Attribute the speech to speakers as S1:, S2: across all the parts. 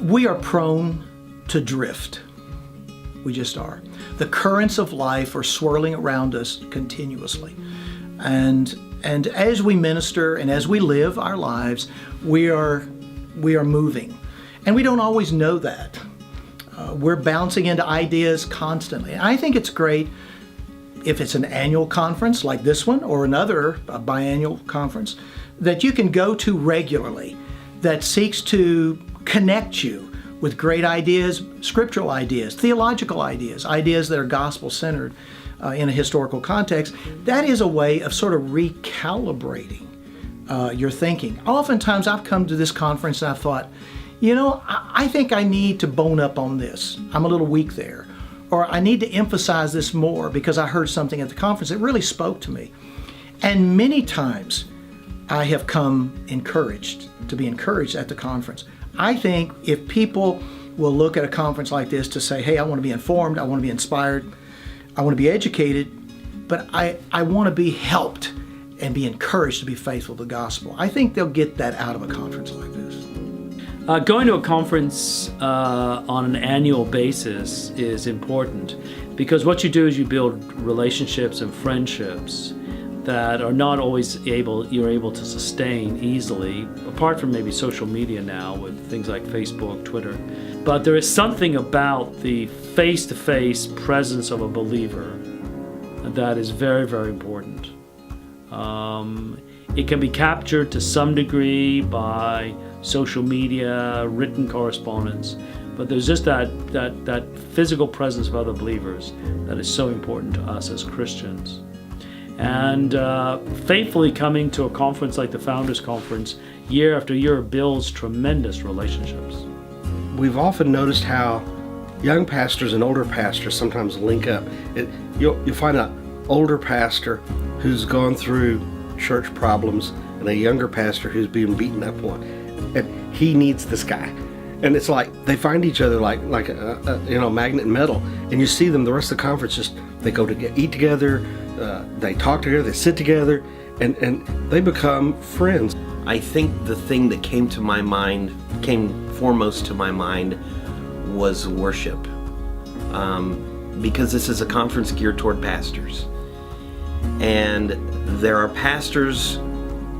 S1: We are prone to drift. We just are. The currents of life are swirling around us continuously. And as we minister and as we live our lives, we are moving. And we don't always know that. We're bouncing into ideas constantly. And I think it's great if it's an annual conference like this one or another biannual conference that you can go to regularly that seeks to connect you with great ideas, scriptural ideas, theological ideas, ideas that are gospel-centered in a historical context. That is a way of sort of recalibrating your thinking. Oftentimes I've come to this conference and I've thought, you know, I think I need to bone up on this. I'm a little weak there. Or I need to emphasize this more because I heard something at the conference that really spoke to me. And many times I have come to be encouraged at the conference. I think if people will look at a conference like this to say, hey, I want to be informed, I want to be inspired, I want to be educated, but I want to be helped and be encouraged to be faithful to the gospel. I think they'll get that out of a conference like this.
S2: Going to a conference on an annual basis is important because what you do is you build relationships and friendships that are not always you're able to sustain easily, apart from maybe social media now with things like Facebook, Twitter. But there is something about the face-to-face presence of a believer that is very, very important. It can be captured to some degree by social media, written correspondence, but there's just that physical presence of other believers that is so important to us as Christians. And faithfully coming to a conference like the Founders Conference year after year builds tremendous relationships.
S3: We've often noticed how young pastors and older pastors sometimes link up. You'll find an older pastor who's gone through church problems and a younger pastor who's being beaten up on, and he needs this guy. And it's like they find each other like a magnet and metal, and you see them the rest of the conference. Just they go to eat together, they talk together, they sit together, and they become friends.
S4: I think the thing that came foremost to my mind was worship, because this is a conference geared toward pastors, and there are pastors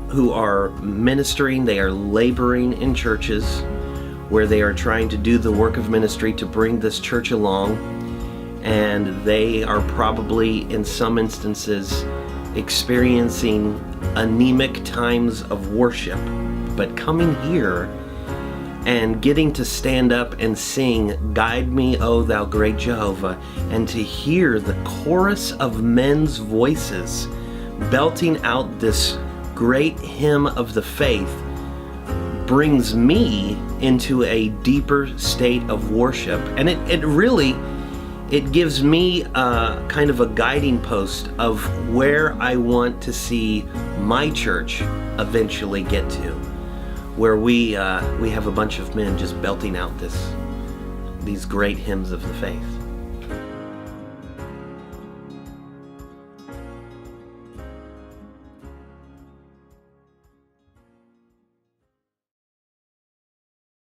S4: who are ministering, they are laboring in churches where they are trying to do the work of ministry to bring this church along, and they are probably in some instances experiencing anemic times of worship. But coming here and getting to stand up and sing "Guide Me, O Thou Great Jehovah," and to hear the chorus of men's voices belting out this great hymn of the faith brings me into a deeper state of worship. And it gives me kind of a guiding post of where I want to see my church eventually get to, where we have a bunch of men just belting out these great hymns of the faith.